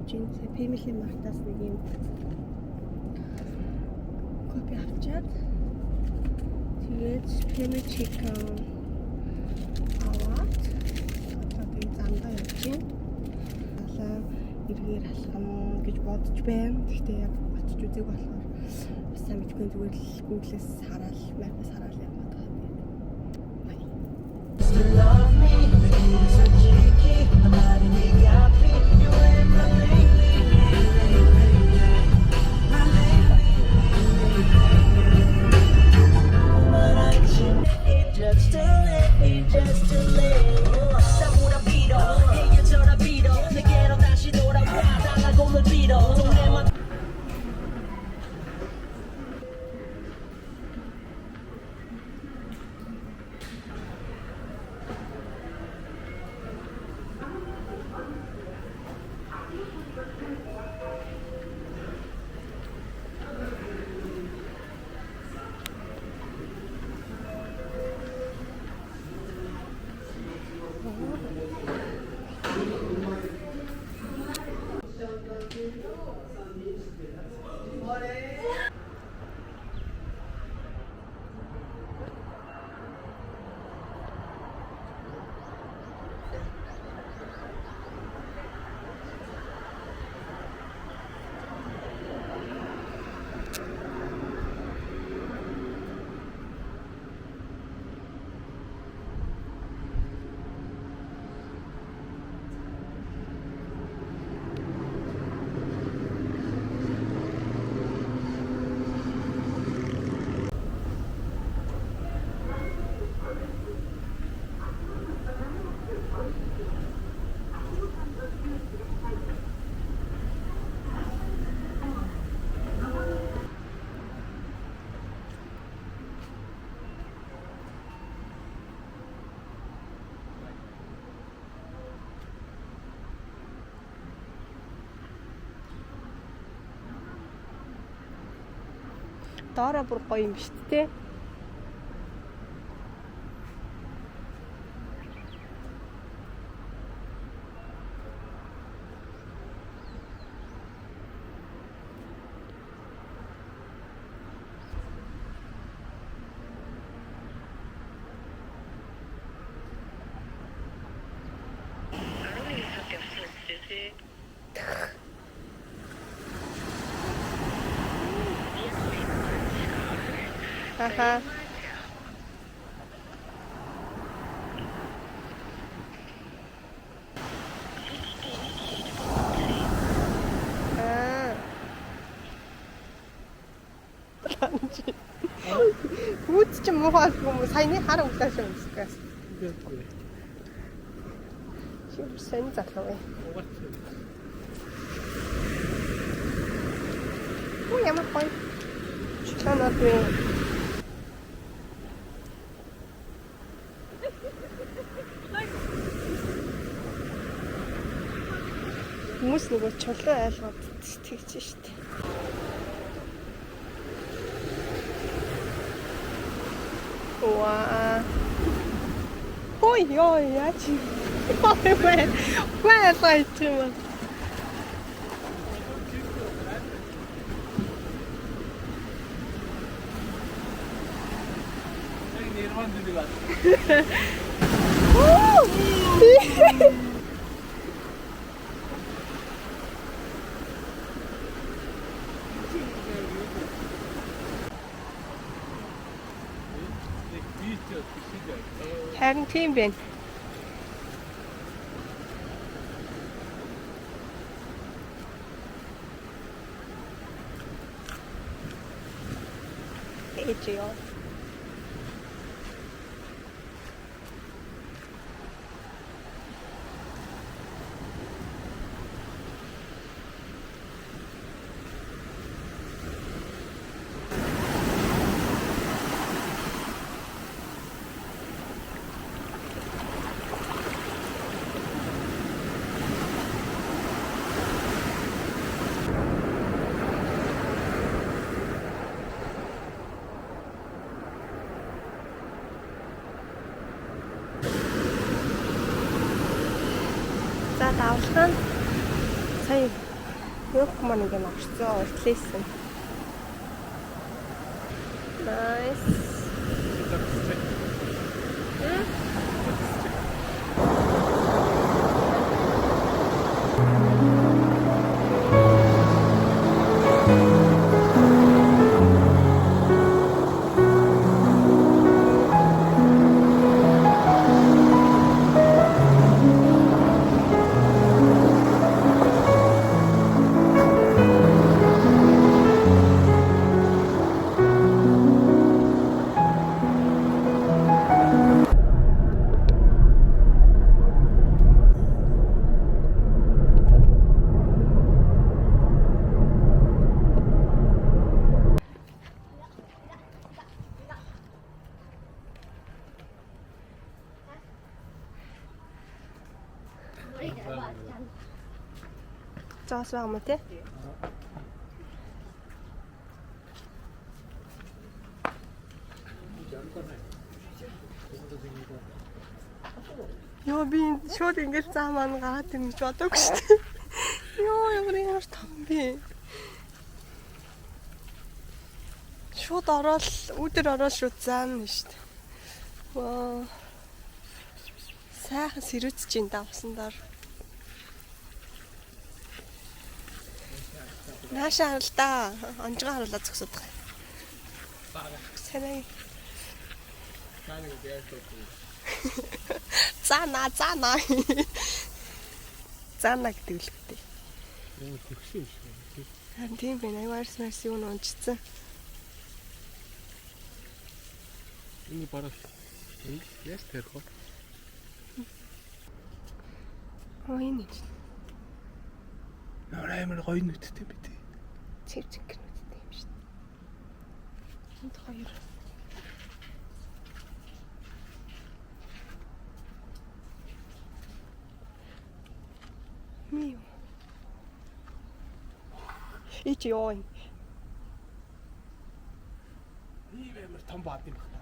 авч ийн. Family Mart-аас нэг юм кофе авчаад тэгээд Family Chicken аваад одоо би замдаа явж ийн. Алаа эргээр алхам гэж бодож байна. Гэхдээ яг очиж үзег болохоор бас сайн мэдгүй зүгээр л Google-с хараад, Map-аас хараад яваад байгаа. Доороо бүр гоё юм шүү дээ. Аха. Үуч ч муухай юм саяны хар углааш өмсгээс. Чи сэн залуу ээ. Оо ямар гоё. Чанаад вэ. Хүмүүс нөгөө чулуу айлгаад тэгж штт. Уаа. Ой ёо яач. Ваа лайтма. Харин тийм байна. Ээжээ. За давлага нь сая Мөрөх маань ингэ авчихсан уртлээсэн. Nice. Зоос байгаа юм тий? Яа би шууд ингэж заа маань гараад ирнэ гэж бодоогүй шүү дээ. Йоо ямар том би. Шууд ороод өдөр ороод шууд заана шүү дээ. Ваа. Сайхан сэрүүцэж ин давсан дор. Наашаа харал да. Онжгоо харуулаад зогсоод байгаа. Санаа. Цаана. Цаана гэдэг л үгтэй. Яа төгшин шүү. Харин тийм байна. Аюулс мерси юу унжсан. Энэ бараг яаш тэрх вэ? Энэ. Амар гоё нүдтэй би тий. Цэвцэг нүдтэй юм шүү дээ. Энд хоёр. Миу. Ич ёо. Ийм амар том баад юм байна.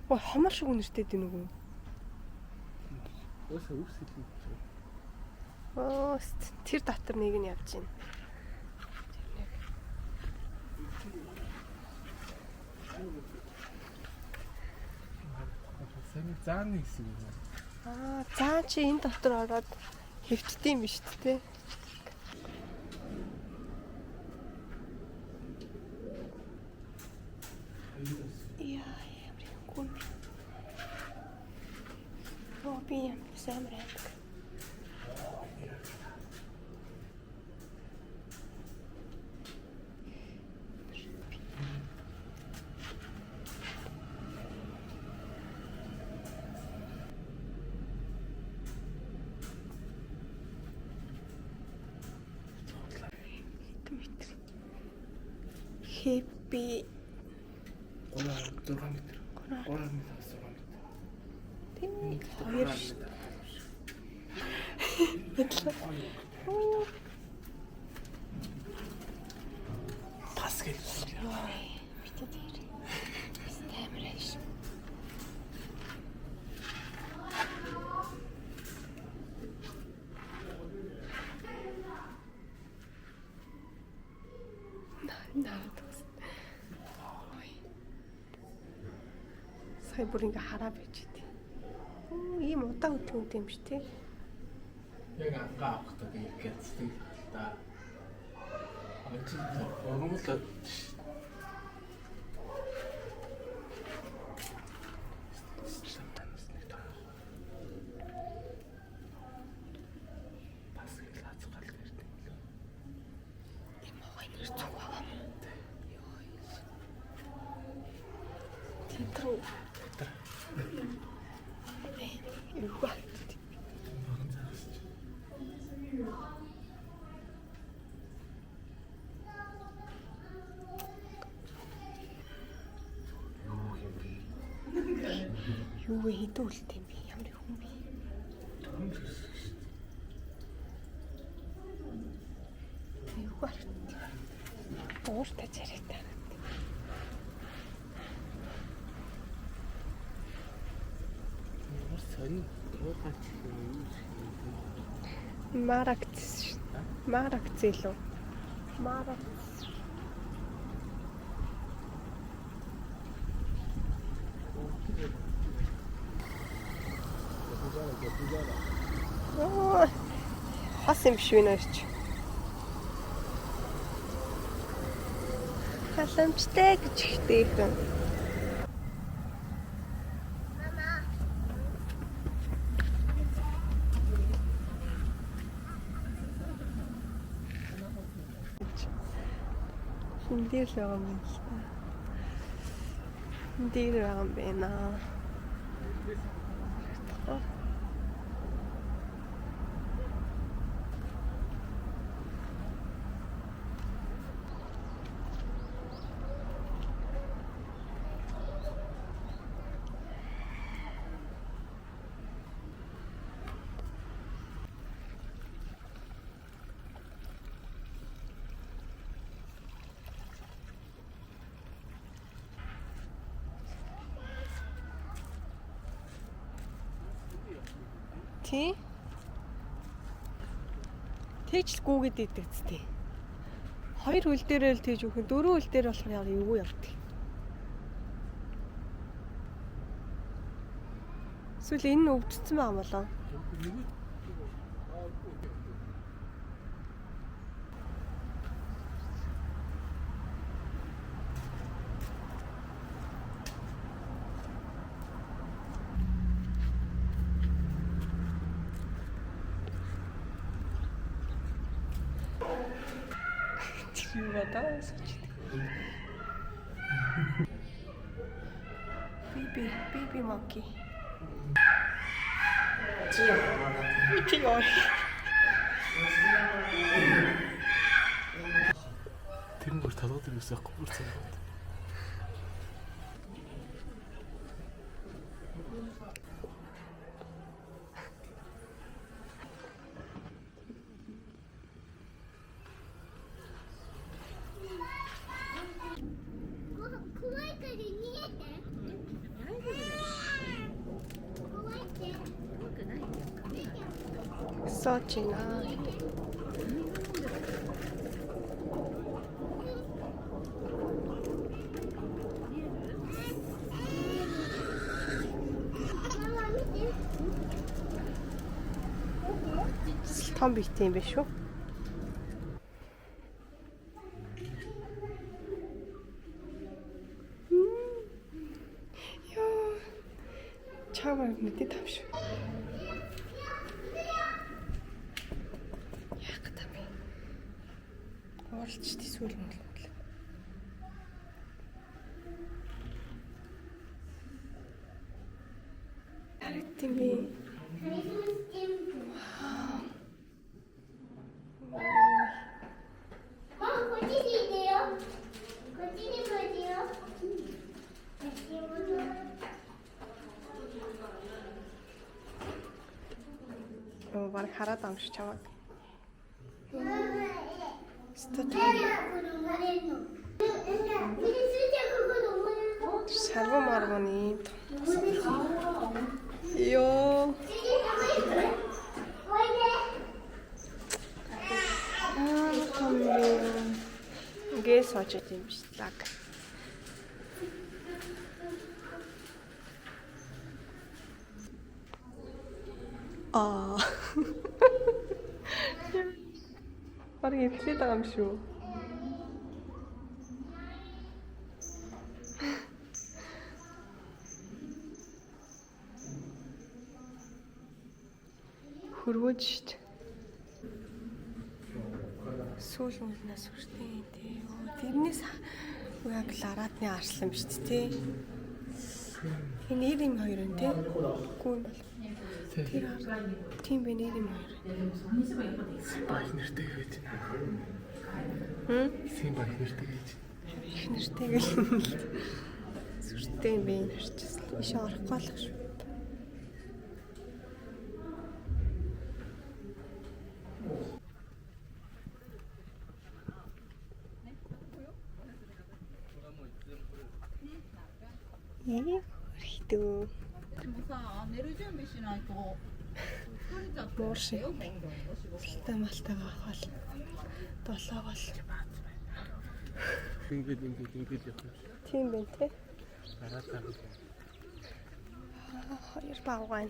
Ой хомор шиг үнэртэй дээ нүгөө. Өөсөө үс хэлээ. Өөст тэр дотор нэг нь явж байна. Сайн зааны хэсэг юм. Заа чи энэ дотор ороод хэвчдэг юм биш үү те? Яа, ямар гүн. Би юм самраа. Хэппи 6 м. 6 м. Тийм хоёр. Тас гэл. Битээ дээр. Стамраш. Сая бүр ингээ хараа байж дээ. Ийм удаа хөдөлгөөнтэй юм шүү тий. Яг ангаа авахтаа би гэцтэй та. Ачаа оргомлоо. Юу вэ хідүүлт юм бэ? Ямар хүн бэ? Юу гарт? Ууртай царайтай. Марагтс шүү. Марагц илүү. Марагц. Оо. Хас юм биш вэ нэрч. Халамжтай гэж ихтэй юм. Hindi л байгаа юм л та. Hindi байгаа юм байна. Тий. Тэгж л гүгээд идэг зү. Хоёр хөл дээрээ л тэгж өгөх. Дөрөв хөл дээр болохоор яг юу явдаг. Эсвэл энэ нь өвдсөн байгаа юм болоо. Юу бодоо сочид. Биби моки. Чио. Тэр нь бүр талууд ирээс яахгүй бүр цаа. Сочина. Том бит юм биш үү? Яа. Чамаа мэдээ тавш. Оролч тийсүүл юм л. Харагдсан би. Оо, баг хараад амжиж чамаа. Сарва марганы. Йоо. Гэс очиж юм биш лаг. Бараг эхлээд байгаа юм шүү. Хөрвөөж шít. Сүүл өнгөнөөс хүртээ тий. Тэрнээс яг ларатны арслан биш тий. Энэ нэр юм хоёр нь тий. Үгүй юм бол. Тэр тийм бэ нэр юм хоёр. Баг нэртэй гэж байна. Сим баг нэртэй гэж. Их нэртэй гэл. Сүртэй юм бэ нэрчсэн. Иш орохгүй л шүү. Хитүү. でもさ、寝る準備しないと。Муур шиг. Талтай малтайгаа авах. Долоо бол. Ингээд явах. Тийм байх те. Дараа таа. Хоёр багван.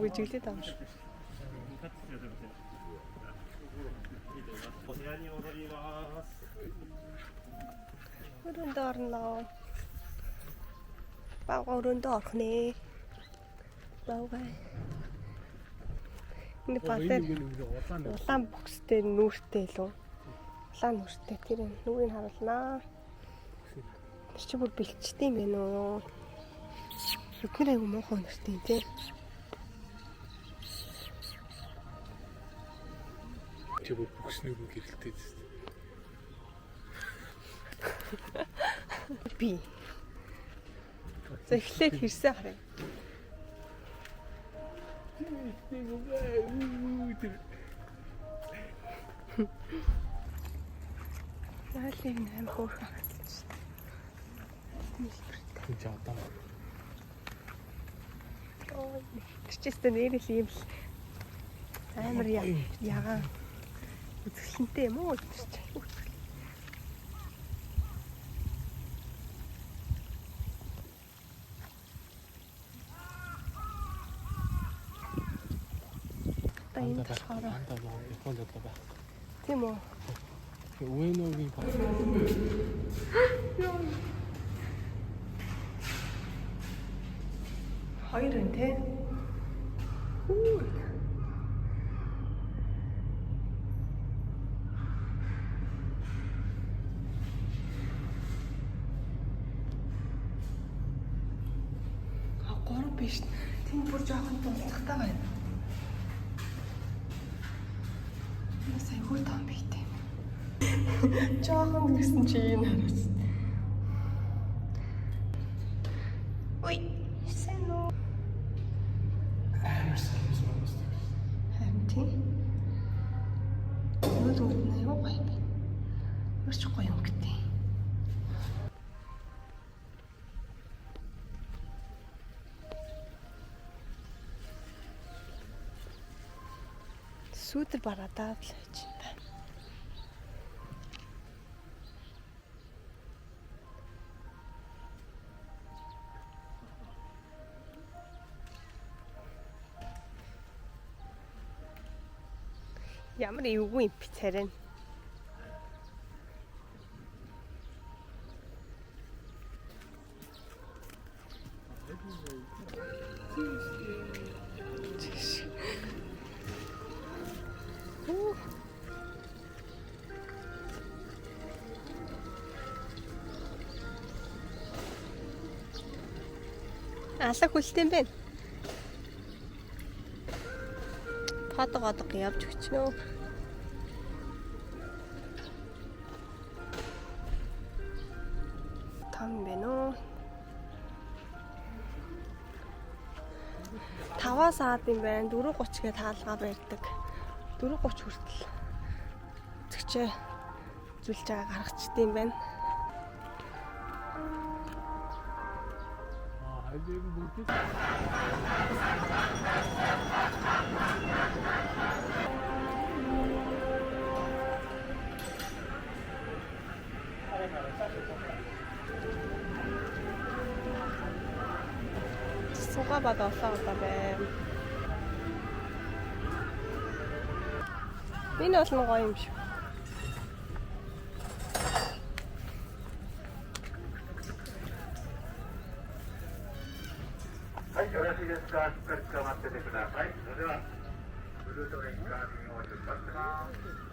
Үжилээд байгаа шүү. お部屋に戻ります。 Өрөөндөө орно. Бага өрөөндөө орох нэ. Бага. Энэ патер улаан бокстэй нүүртэй лөө. Улаан нүүртэй тэр нүгийг харуулнаа. Тэр чи бүр бэлчтэй юм байна уу? Эдгээр аягүй муухай нэртэй тий. Чи бүр бүкснэг гэрэлтэй дээ. Би. За эхлээд хэрсэн харъя. Яалын аим хөөрхөн хатчих. Хүн ч одоо Ой, чичтэй нэрэл юм л амар ягаан үзэсгэлэнтэй юм уу гэж. Энд болохоор Японд одоо байх. тийм үү. Уэногийн Хоёр энэ тий. Гурав биш. Тэнд бүр жоохон дулцахтай байна. Нас айгүй том бийтэй. Жоохон гэсэн чи энэ хараас. Ой, сэн үү? Харин тийм. Өөдөө нэр гоё би. Өрч гоё юм гэдэг. Сүүдэр бараадаа л байж байна. Ямар эвгүй юм би царай. Алаг хүлтэй юм байна. Фотогод явж өчнөө. Том байна уу? 5-аас саад юм байна. 4:30 гээ таалгаа барьдаг. 4:30 хүртэл зэгчээ зүйлж байгаа гаргацдсан юм байна. Суга бадалсан одоо байна. Энэ бол гоё юм шүү.はい、よろしいですか。しっかり捕まっててください。それでは、ブルートレインカービンを出発します。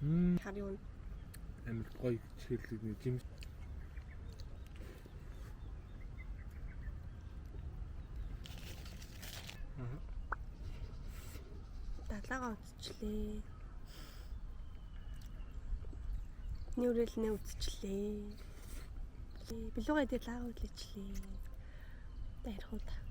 Хар юу? Амар гоё чиглэл нэг жим. Далаага үзчихлээ. Нүрэлнээ үзчихлээ. Билүүгээ дээр лаа үлээчлээ. Та ярих уу та.